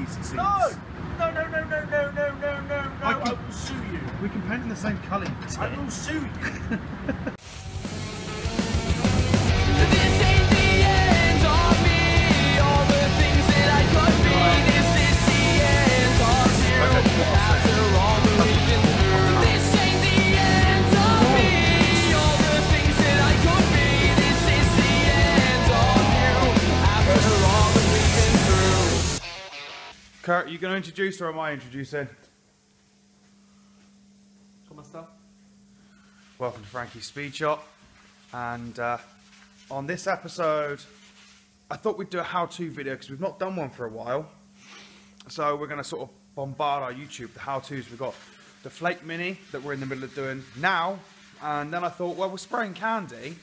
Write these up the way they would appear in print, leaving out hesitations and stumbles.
seats. No! No, no, no, no, no, no, no, no, no, I will sue you. We can paint in the same colour. I will sue you. This ain't the end of me, all the things that I could be. This is the end of you, after all that we've been through. This ain't the end of me, all the things that I could be. This is the end of you, after all that we've been through. Kurt, are you going to introduce or am I introducing? Come stuff. Welcome to Franky's SpeedShop, and on this episode I thought we'd do a how-to video because we've not done one for a while, so we're going to sort of bombard our YouTube, the how-tos. We've got the Flake Mini that we're in the middle of doing now, and then I thought, well, we're spraying candy,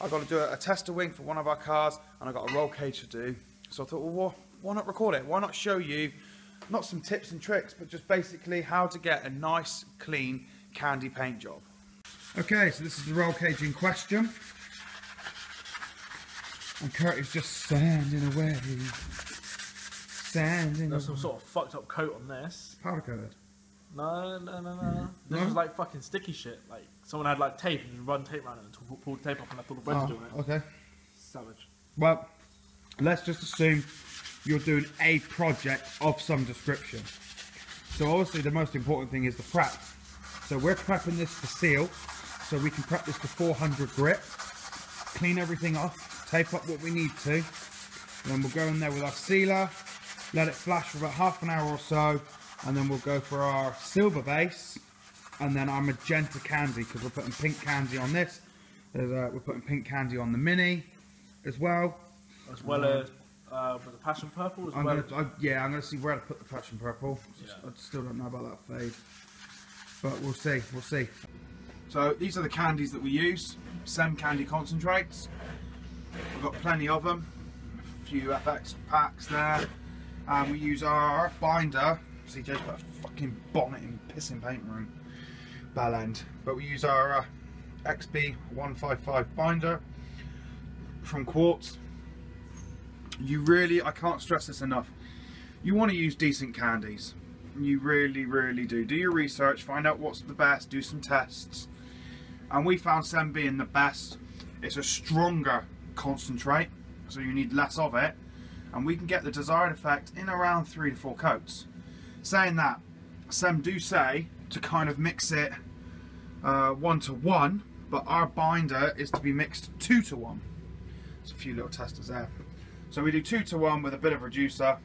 I've got to do a tester wing for one of our cars, and I've got a roll cage to do, so I thought, well, why not record it? Why not show you, not some tips and tricks, but just basically how to get a nice, clean candy paint job. Okay, so this is the roll cage in question. And Kurt is just sanding away. Sanding There's away. some sort of fucked up coat on this. Powder coated. No. This No? was like fucking sticky shit. Like someone had like tape and just run tape around it and pulled tape off and left all the residue on it. Okay. Savage. Well, let's just assume you're doing a project of some description. So obviously the most important thing is the prep. So we're prepping this to seal, so we can prep this to 400 grit, clean everything off, tape up what we need to, and then we'll go in there with our sealer, let it flash for about half an hour or so, and then we'll go for our silver base, and then our magenta candy, because we're putting pink candy on this. We're putting pink candy on the Mini as well. As well as with the passion purple as well. I'm gonna see where to put the passion purple. Yeah. I still don't know about that fade, but we'll see. So these are the candies that we use. SEM candy concentrates. We've got plenty of them. A few FX packs there. And we use our binder. CJ's got a fucking bonnet in pissing paint room. Bell end. But we use our XB155 binder from Quartz. I can't stress this enough, you want to use decent candies. You really do. Do your research, find out what's the best, do some tests. And we found SEM being the best. It's a stronger concentrate, so you need less of it, and we can get the desired effect in around 3 to 4 coats. Saying that, SEM do say to kind of mix it 1 to 1, but our binder is to be mixed 2 to 1. There's a few little testers there. So we do 2 to 1 with a bit of reducer,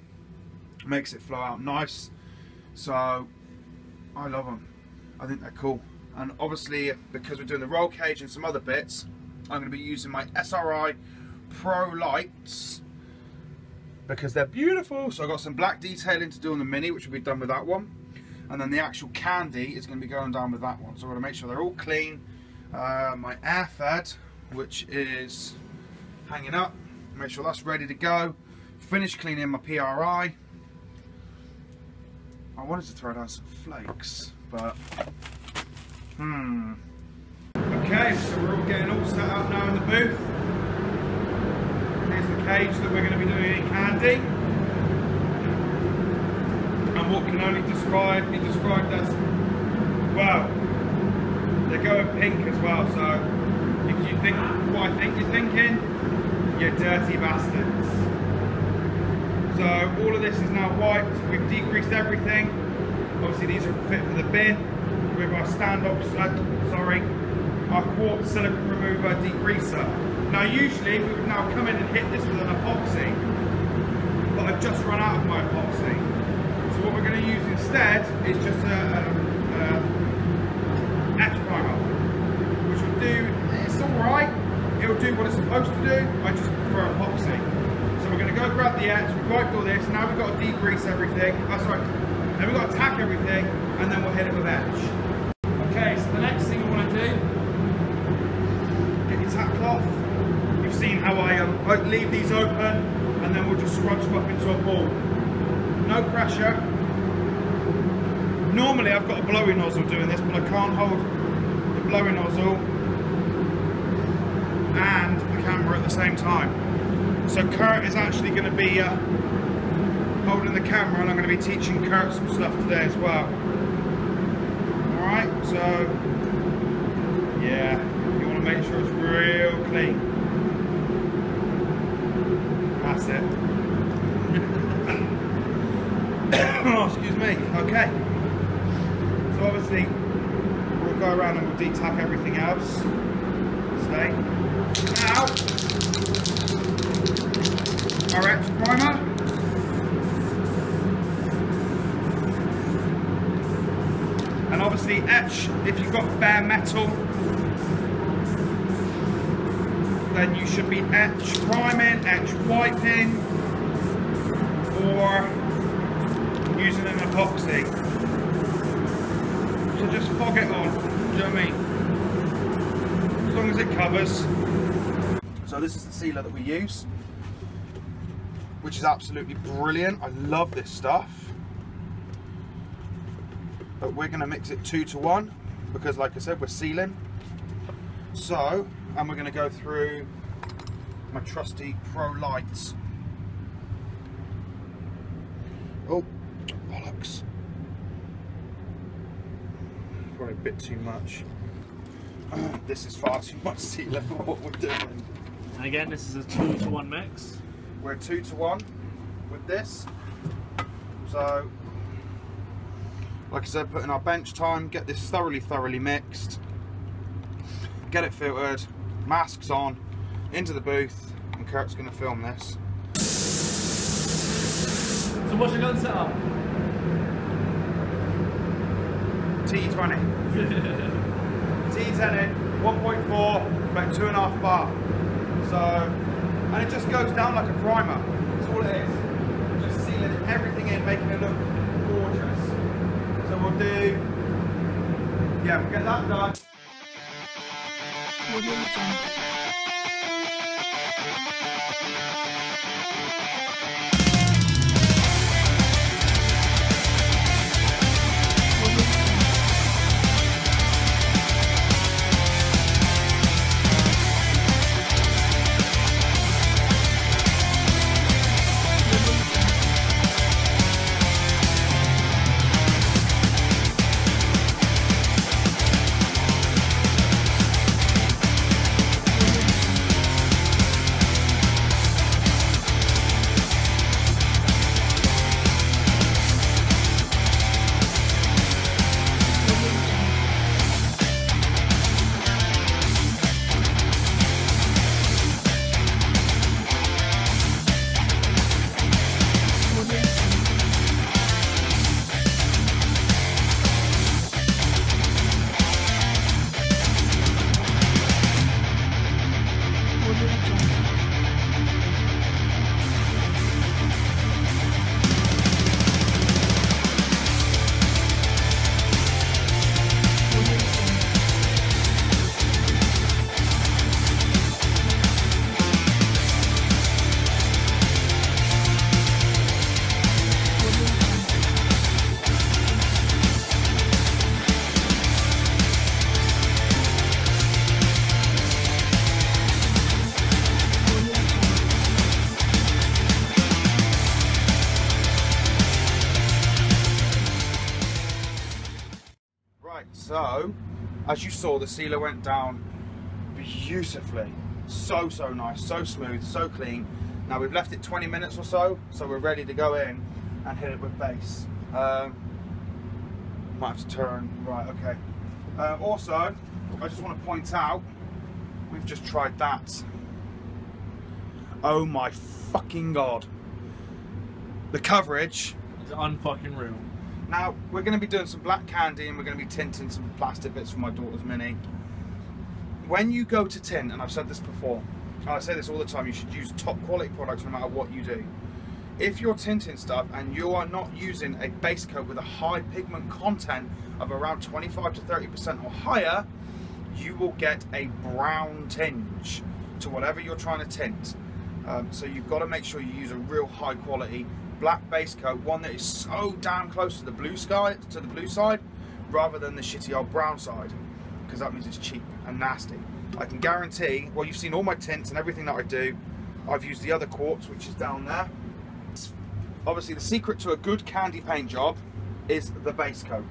makes it flow out nice. So I love them. I think they're cool. And obviously, because we're doing the roll cage and some other bits, I'm going to be using my SRI Pro lights because they're beautiful. So I've got some black detailing to do on the Mini, which will be done with that one. And then the actual candy is going to be going down with that one. So I'm going to make sure they're all clean. My air fed, which is hanging up. Make sure that's ready to go. Finish cleaning my PRI. I wanted to throw down some flakes, but okay, so we're all getting all set up now in the booth. Here's the cage that we're going to be doing in candy, and what can only be described as, well, they're going pink as well. So if you think what I think you're thinking, you dirty bastards. So all of this is now wiped. We've degreased everything. Obviously these are fit for the bin. With our our Quartz silicone remover degreaser. Now usually we would now come in and hit this with an epoxy, but I've just run out of my epoxy. So what we're going to use instead is just a etch primer, which will do, it's alright. It'll do what it's supposed to do. I just prefer epoxy. So we're going to go grab the etch, we've wiped all this, now we've got to degrease everything. Then we've got to tack everything, and then we'll hit it with etch. Okay, so the next thing I want to do, get your tack cloth. You've seen how I leave these open, and then we'll just scrunch them up into a ball. No pressure. Normally I've got a blowing nozzle doing this, but I can't hold the blowing nozzle and the camera at the same time. So Kurt is actually going to be holding the camera, and I'm going to be teaching Kurt some stuff today as well. Alright, so yeah, you want to make sure it's real clean. That's it. Oh, excuse me. Okay. So obviously we'll go around and we'll detap everything else. Stay. Now, our etch primer. And obviously etch, if you've got bare metal, then you should be etch priming, etch wiping, or using an epoxy. So just fog it on, do you know what I mean? As long as it covers. So this is the sealer that we use, which is absolutely brilliant. I love this stuff. But we're going to mix it 2 to 1 because, like I said, we're sealing. So, and we're going to go through my trusty Pro lights. Oh, bollocks. Probably a bit too much. This is far too much sealer for what we're doing. And again, this is a 2 to 1 mix. We're 2 to 1 with this. So, like I said, put in our bench time, get this thoroughly mixed, get it filtered, masks on, into the booth, and Kurt's going to film this. So what's your gun set up? T20. T10 1.4, about 2.5 bar. So, and it just goes down like a primer. That's all it is. Just sealing everything in, making it look gorgeous. So we'll do, yeah, we'll get that done. So, as you saw, the sealer went down beautifully. So nice, so smooth, so clean. Now we've left it 20 minutes or so, so we're ready to go in and hit it with base. Might have to turn, right, okay. Also, I just want to point out, we've just tried that. Oh my fucking God. The coverage is unfucking real. Now, we're going to be doing some black candy and we're going to be tinting some plastic bits for my daughter's Mini. When you go to tint, and I've said this before, and I say this all the time, you should use top quality products no matter what you do. If you're tinting stuff and you are not using a base coat with a high pigment content of around 25 to 30% or higher, you will get a brown tinge to whatever you're trying to tint. So you've got to make sure you use a real high quality black base coat, one that is so damn close to the blue side, rather than the shitty old brown side, because that means it's cheap and nasty. I can guarantee, well, you've seen all my tints and everything that I do. I've used the other Quartz, which is down there. Obviously, the secret to a good candy paint job is the base coat.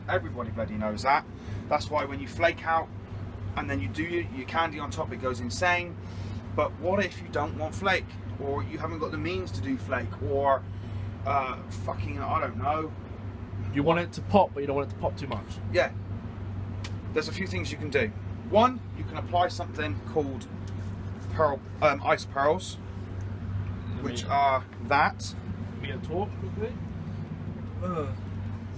Everybody bloody knows that. That's why when you flake out and then you do your candy on top, it goes insane. But what if you don't want flake, or you haven't got the means to do flake, or fucking, I don't know. You want it to pop, but you don't want it to pop too much. Yeah. There's a few things you can do. One, you can apply something called ice pearls, which are that. Let me get a torch quickly.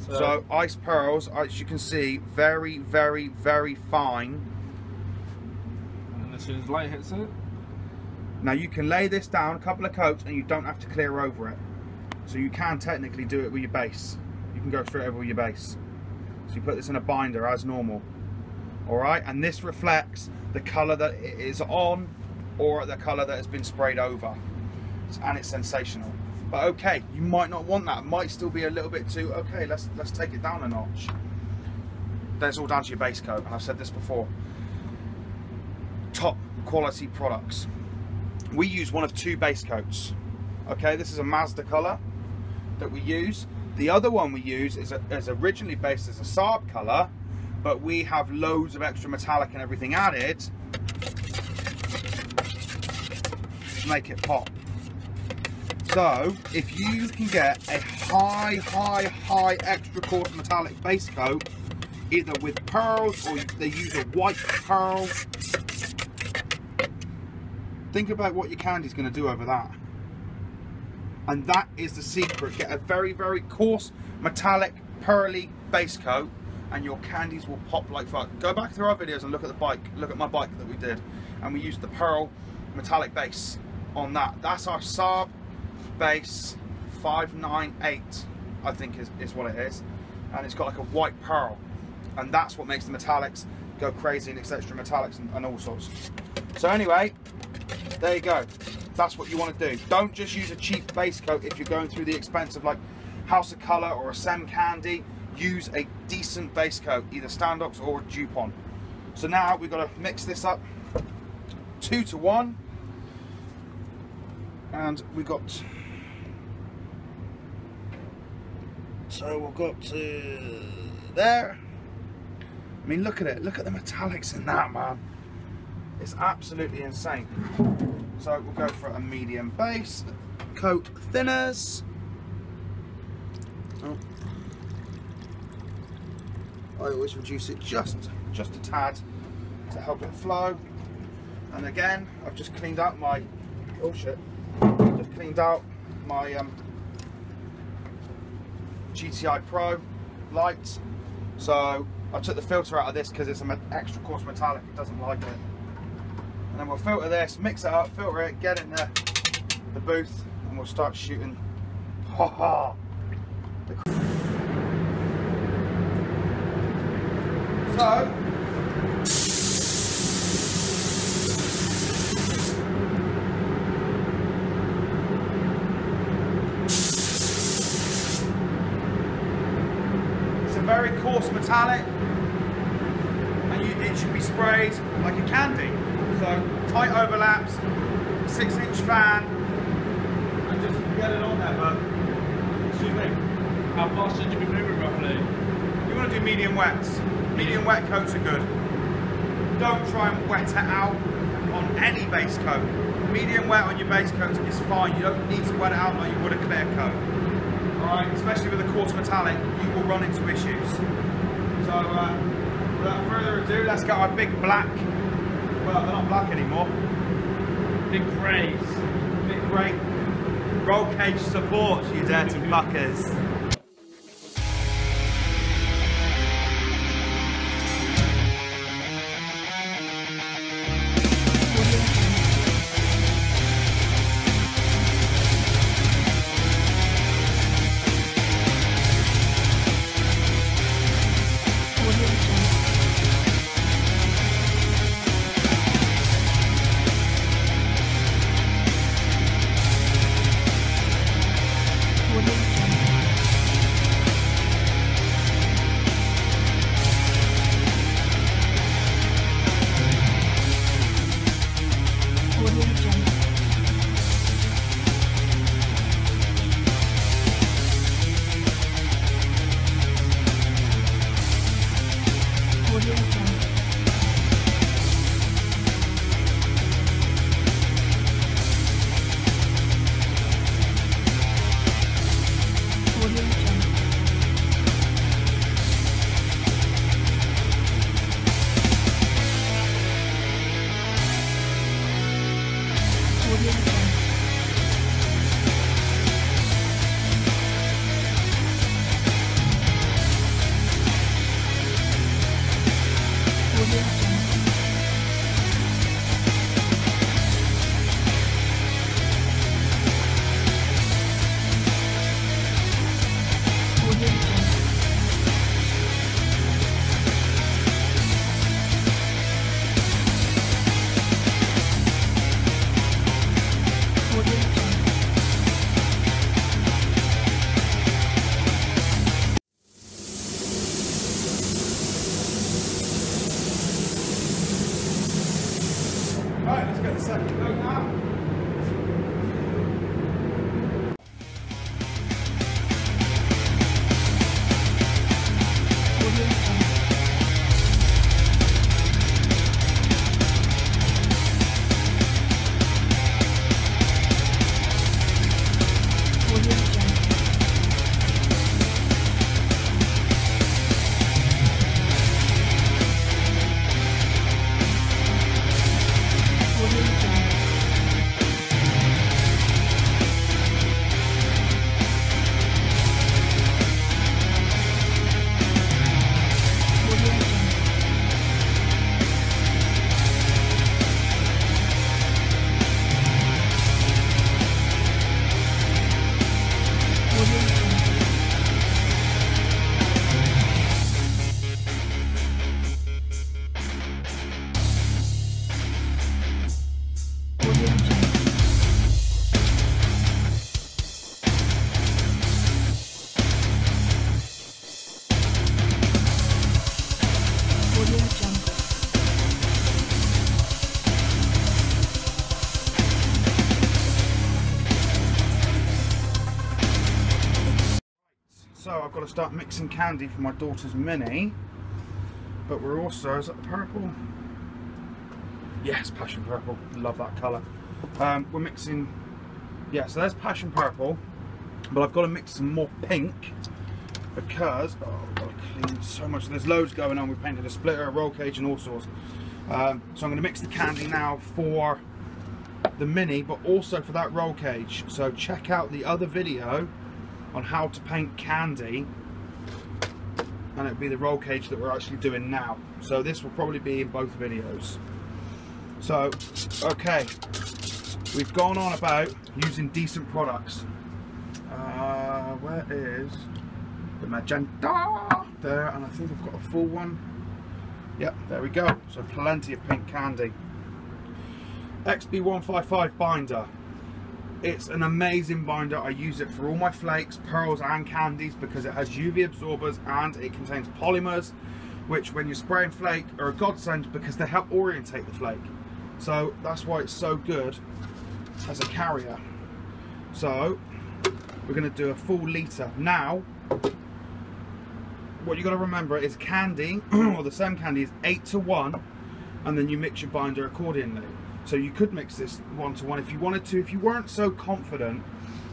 So ice pearls, as you can see, very, very, very fine. And as soon as light hits it. Now you can lay this down a couple of coats and you don't have to clear over it. So you can technically do it with your base. You can go straight over with your base. So you put this in a binder as normal. Alright, and this reflects the colour that it is on or the colour that has been sprayed over. And it's sensational. But okay, you might not want that. It might still be a little bit too, okay, let's take it down a notch. That's all down to your base coat, and I've said this before. Top quality products. We use one of two base coats. Okay, this is a Mazda colour that we use. The other one we use is originally based as a Saab colour, but we have loads of extra metallic and everything added to make it pop. So if you can get a high extra coarse metallic base coat, either with pearls or they use a white pearl, think about what your candy's going to do over that. And that is the secret. Get a very, very coarse metallic pearly base coat and your candies will pop like fuck. Go back through our videos and look at the bike. Look at my bike that we did, and we used the pearl metallic base on that. That's our Saab base 598, I think is what it is, and it's got like a white pearl, and that's what makes the metallics go crazy, and it's extra metallics and all sorts. So anyway, there you go. That's what you want to do. Don't just use a cheap base coat if you're going through the expense of like House of Colour or a Sem Candy. Use a decent base coat, either Standox or Dupont. So now we've got to mix this up 2 to 1, and we got. So we've got there. I mean, look at it. Look at the metallics in that, man. It's absolutely insane. So we'll go for a medium base. Coat thinners. Oh. I always reduce it just a tad to help it flow. And again, I've just cleaned out my. Oh shit! Just cleaned out my GTI Pro light. So I took the filter out of this because it's an extra coarse metallic. It doesn't like it. And then we'll filter this, mix it up, filter it, get in the booth, and we'll start shooting. Ha ha! So it's a very coarse metallic, and it should be sprayed like a candy. So tight overlaps, 6-inch fan, and just get it on there, bud. Excuse me. How fast should you be moving roughly? You want to do medium wets. Medium wet coats are good. Don't try and wet it out on any base coat. Medium wet on your base coat is fine. You don't need to wet it out like you would a clear coat. Alright, especially with a coarse metallic, you will run into issues. So without further ado, let's get our big black. Well, they're not black anymore. Big grays. Big grey roll cage support, you dirty fuckers. set to go now. So I've got to start mixing candy for my daughter's mini, but we're also, is that the purple? Yes, passion purple, love that colour. We're mixing, yeah, so there's passion purple, but I've got to mix some more pink because, oh, I've got to clean so much, there's loads going on. We painted a splitter, a roll cage and all sorts. So I'm going to mix the candy now for the mini, but also for that roll cage. So check out the other video on how to paint candy, and it'll be the roll cage that we're actually doing now. So this will probably be in both videos. So, okay, we've gone on about using decent products. Where is the magenta? There, and I think I've got a full one. Yep, there we go. So plenty of pink candy. XB155 binder. It's an amazing binder. I use it for all my flakes, pearls and candies because it has UV absorbers and it contains polymers, which when you're spraying flake are a godsend because they help orientate the flake. So that's why it's so good as a carrier. So we're going to do a full litre. Now, what you got to remember is candy, or the same candy, is 8:1, and then you mix your binder accordingly. So you could mix this 1:1 if you wanted to. If you weren't so confident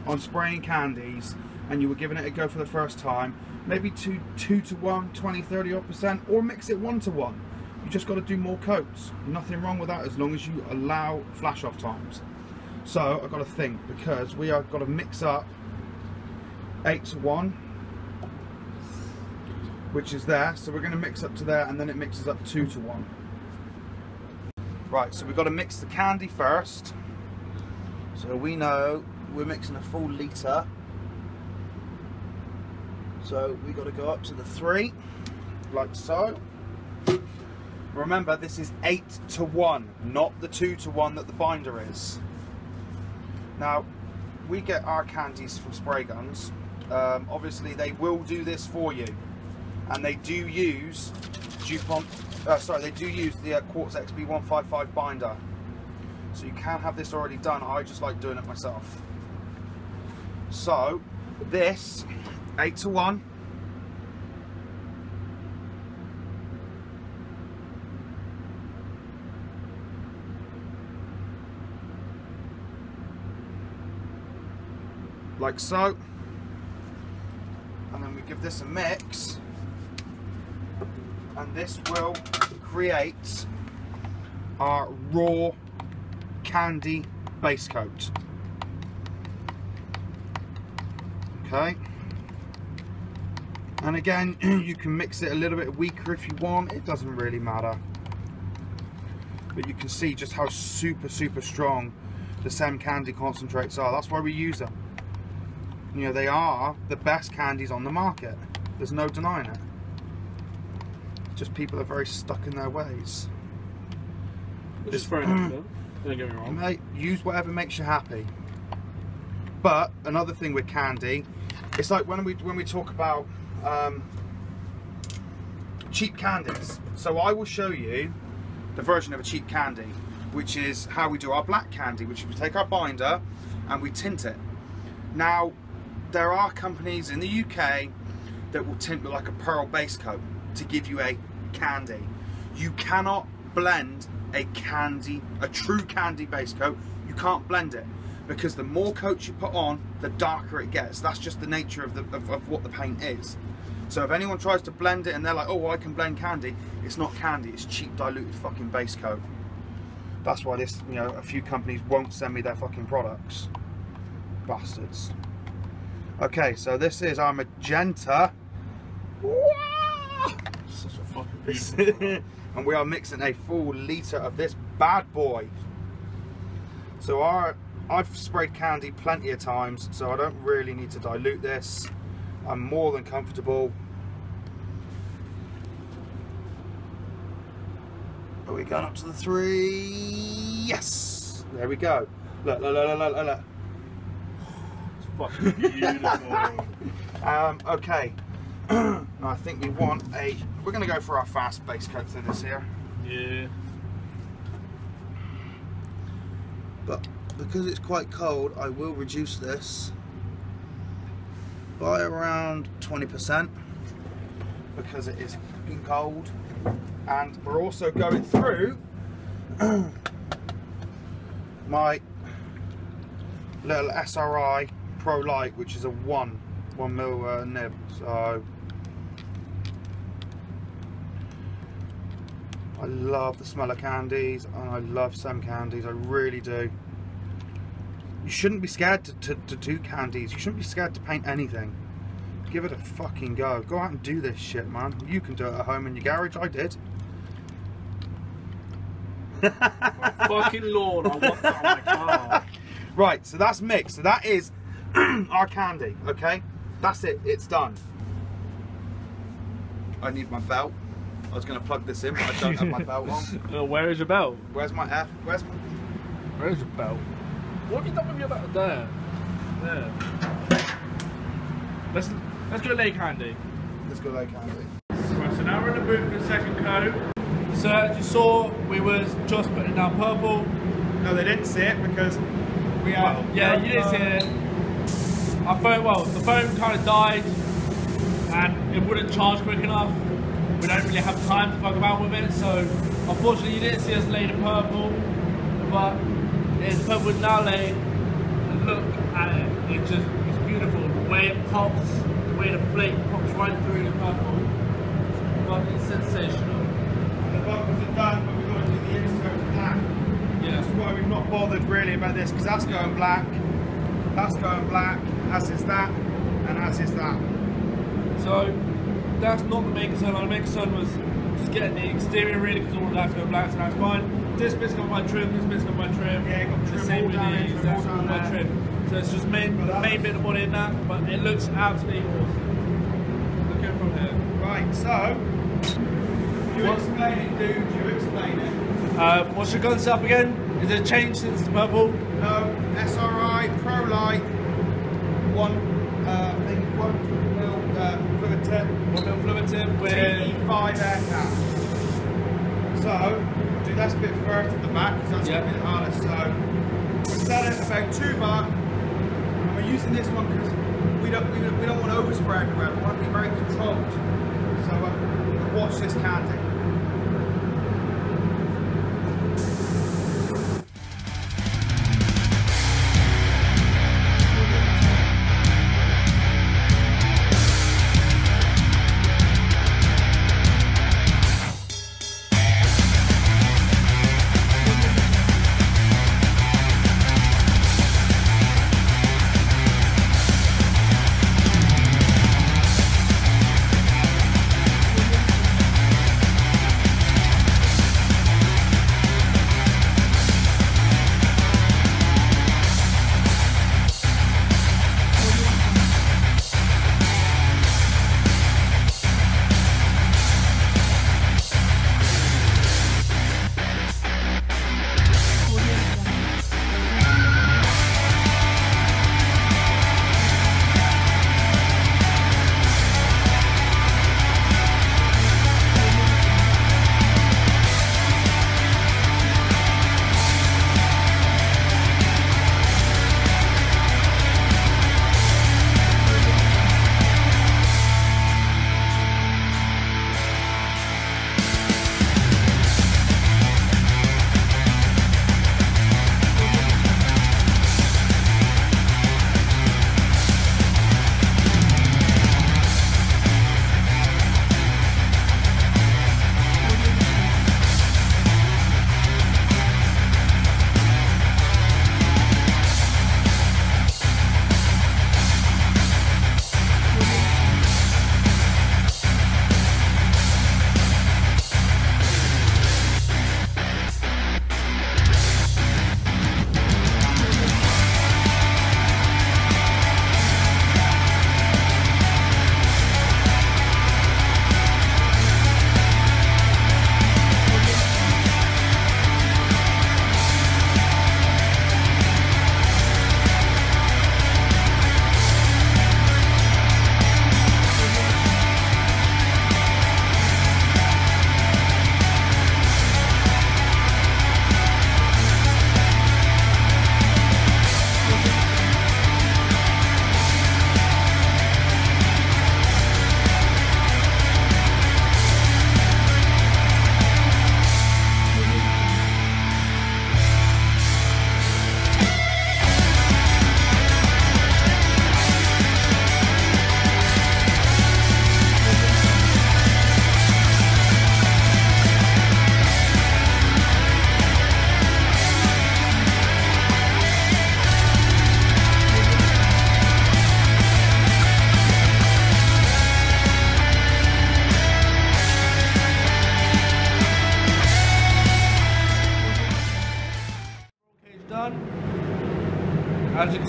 on spraying candies and you were giving it a go for the first time, maybe 2:1, 20–30%, or mix it 1:1. You just got to do more coats. Nothing wrong with that as long as you allow flash off times. So I've got to think, because we are got to mix up 8:1, which is there. So we're going to mix up to there, and then it mixes up 2:1. Right, so we've got to mix the candy first. So we know we're mixing a full litre. So we've got to go up to the 3, like so. Remember, this is 8:1, not the 2:1 that the binder is. Now, we get our candies from spray guns. Obviously, they will do this for you. And they do use DuPont. They do use the Quartz XB155 binder, so you can have this already done. I just like doing it myself. So this 8:1, like so, and then we give this a mix. And this will create our raw candy base coat. Okay. And again, you can mix it a little bit weaker if you want. It doesn't really matter. But you can see just how super strong the SEM candy concentrates are. That's why we use them. You know, they are the best candies on the market. There's no denying it. Just people are very stuck in their ways. Which is fair enough, though. Don't get me wrong. Mate, use whatever makes you happy. But another thing with candy, it's like when we talk about cheap candies. So I will show you the version of a cheap candy. which is how we do our black candy, which is we take our binder and we tint it. Now, there are companies in the UK that will tint with like a pearl base coat to give you a candy. You cannot blend a true candy base coat. You can't blend it, because the more coats you put on, the darker it gets. That's just the nature of what the paint is. So if anyone tries to blend it and they're like, oh, I can blend candy, it's not candy, it's cheap diluted fucking base coat. That's why this, you know, a few companies won't send me their fucking products. Bastards. Okay, so this is our magenta. Such a fucking beautiful. And we are mixing a full litre of this bad boy. So I've sprayed candy plenty of times, so I don't really need to dilute this. I'm more than comfortable. Are we going up to the 3? Yes! There we go. Look, look, look, look, look, look. It's fucking beautiful. Okay. I think we want we're going to go for our fast base coat through this here. Yeah. But because it's quite cold, I will reduce this by around 20% because it is fucking cold. And we're also going through my little SRI Pro Light, which is a 1 mil nib. So I love the smell of candies, and I love some candies, I really do. You shouldn't be scared to do candies. You shouldn't be scared to paint anything. Give it a fucking go. Go out and do this shit, man. You can do it at home in your garage. I did. Fucking Lord, I want that on my car. Right, so that's mixed. So that is our candy, okay? That's it. It's done. I need my belt. I was going to plug this in, but I don't have my belt on. Where is your belt? Where's my F? Where's my... Where's your belt? What have you done with your belt? There. There. Let's go lay candy. Let's go lay candy. Right, so now we're in the booth for the second coat. So as you saw, we was just putting down purple. No, they didn't see it because we had... Well, yeah, you didn't see it. Our phone, well, the phone kind of died and it wouldn't charge quick enough. We don't really have time to fuck about with it, so unfortunately you didn't see us lay the purple, but it's purple now laid, and look at it, it's beautiful. The way it pops, the way the flake pops right through the purple, it's fucking sensational. The buckles are done, but we've got to do the insert black. Yeah. That's why we've not bothered really about this, because that's going black, as is that, and as is that. So that's not the main concern. Our main concern was just getting the exterior ready, because all of that's going black, so that's fine. This bit's got my trim, this bit's got my trim. Yeah, got trim the same all with down these, here, that's all all down my there. trim. So it's just the main bit of the body in that, but it looks absolutely awesome. Look at it from here. Right, so, you explain it, dude, you explain it. What's your gun setup again? Is it changed since the purple? No, SRI, Pro Light, 1 mil fluid tip. 1 mil fluid tip with TE5 air cap. So, do that bit first at the back, because that's going to be the hardest. So, we're selling about $2, and we're using this one because we don't want to overspray everywhere. We want to be very controlled. So, watch this candy.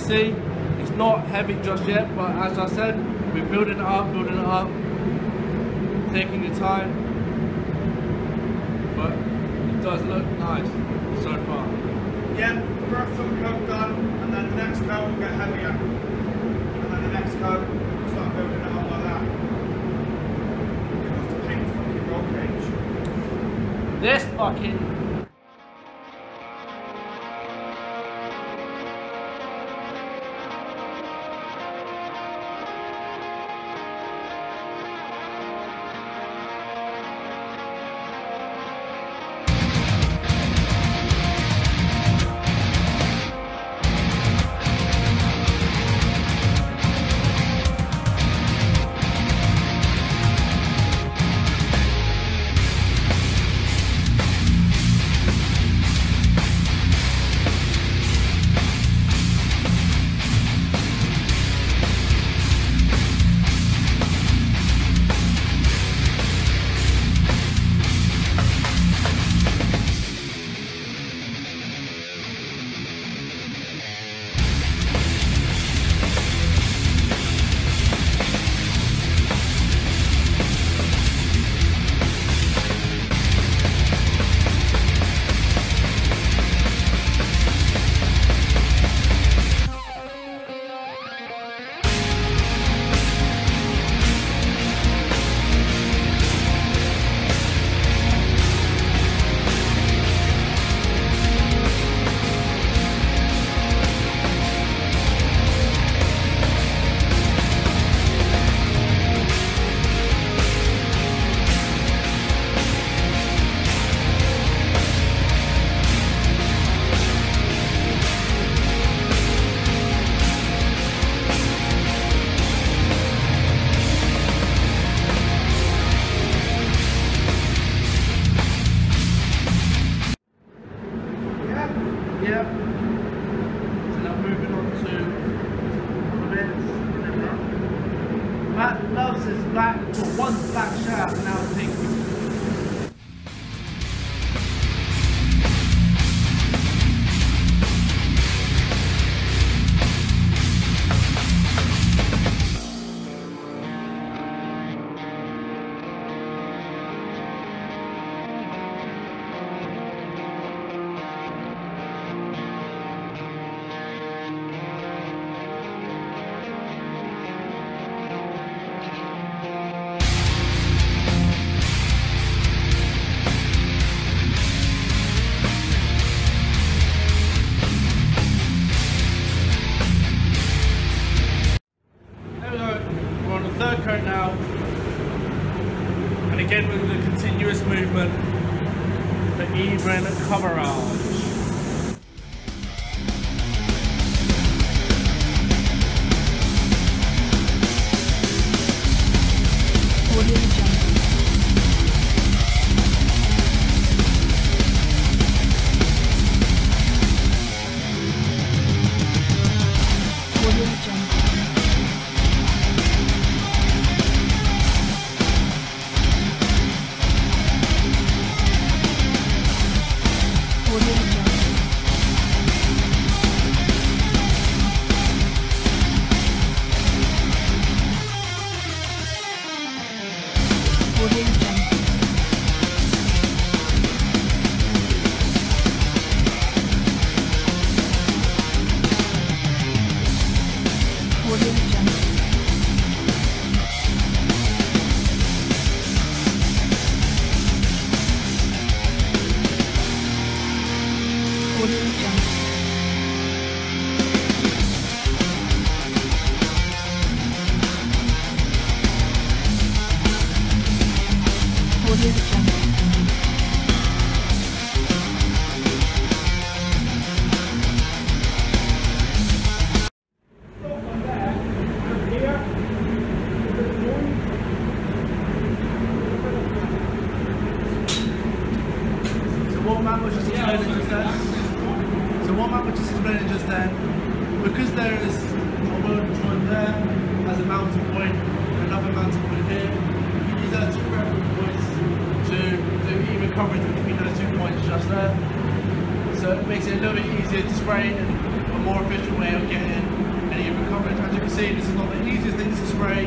see, it's not heavy just yet, but as I said, we're building it up, taking your time. But it does look nice so far. Yeah, first some coat done, and then the next coat will get heavier. And then the next coat, we'll start building it up like that. It wants to paint the fucking roll cage. This fucking... Yep. So now moving on to other bits. Matt loves his black, well, one black shaft and now it's pink. Third coat now, and again with the continuous movement, the even coverage. Because there is a weld joint there as a mounting point, another mounting point here, you can use that two reference points to do even coverage between those 2 points just there. So it makes it a little bit easier to spray and a more efficient way of getting any of the coverage. As you can see, this is not the easiest thing to spray,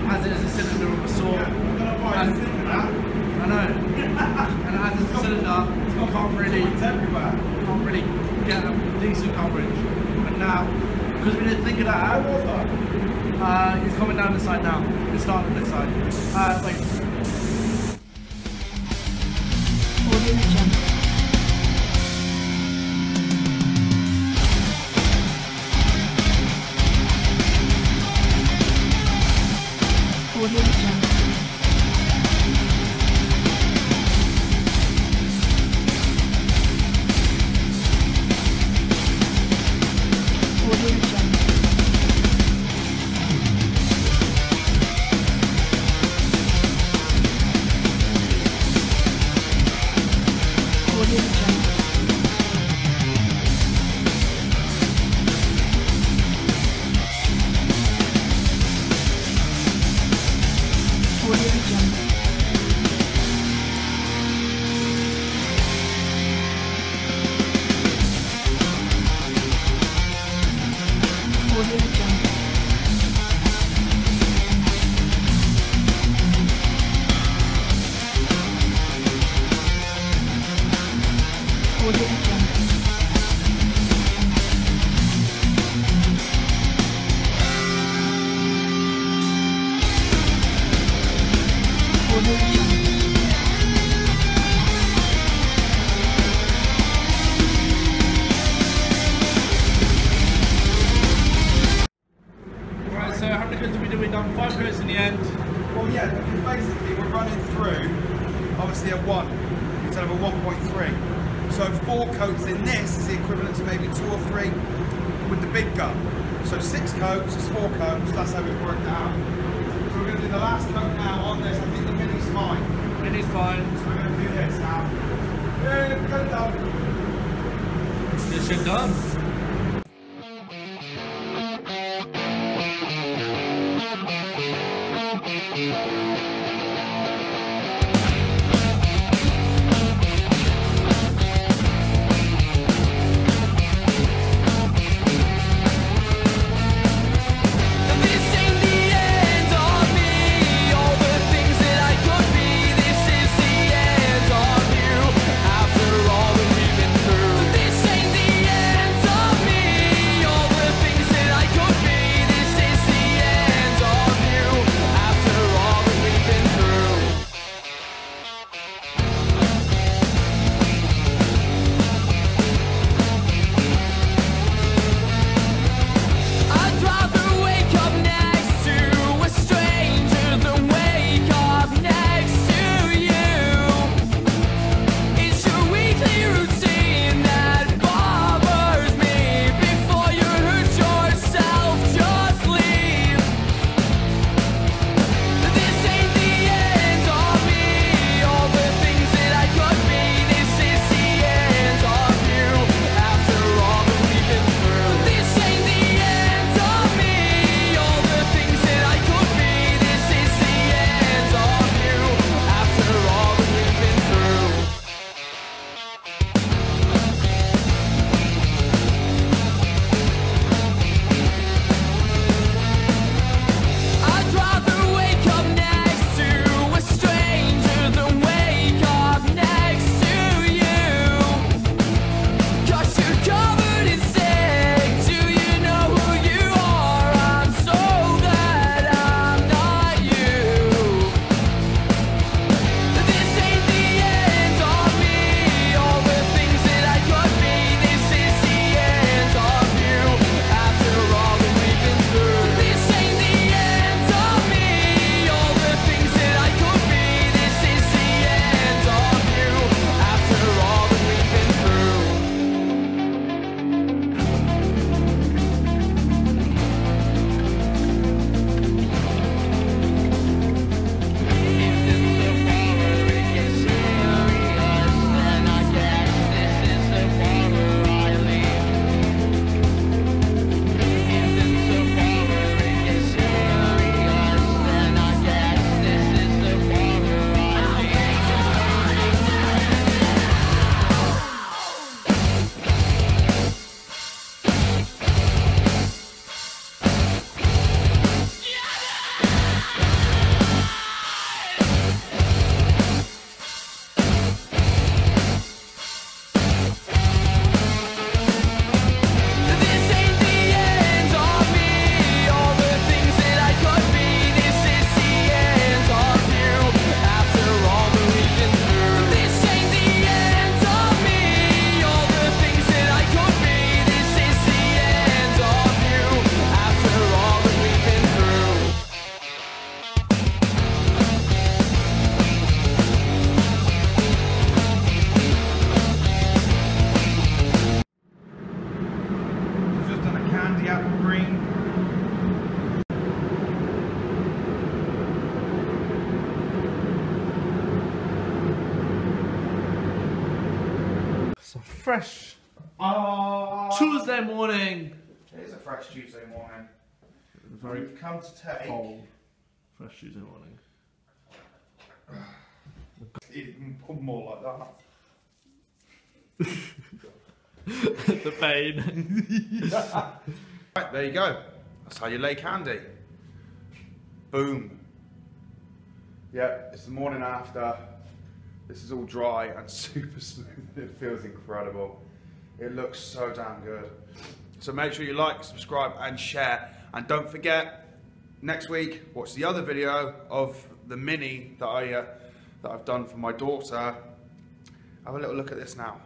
as it is a cylinder of a sort. I know. And as it's a cylinder, you can't really get a decent coverage. And now, because we didn't think of that, he's coming down this side now. He's starting this side. Wait. We've done 5 coats in the end. Well, yeah, because basically we're running through, obviously a 1 instead of a 1.3. So 4 coats in this is the equivalent to maybe 2 or 3 with the big gun. So 6 coats is 4 coats, that's how we've worked it out. So we're going to do the last coat now on this. I think the mini's fine. Mini's fine. So we're going to do this now. Yeah, get it done. This shit done. fresh Tuesday morning. It is a fresh Tuesday morning. Very We've come to take. cold. Fresh Tuesday morning. Even more like that. The pain. Right, there you go. That's how you lay candy. Boom. Yeah, it's the morning after. This is all dry and super smooth. It feels incredible. It looks so damn good. So make sure you like, subscribe and share. And don't forget, next week, watch the other video of the mini that I've done for my daughter. Have a little look at this now.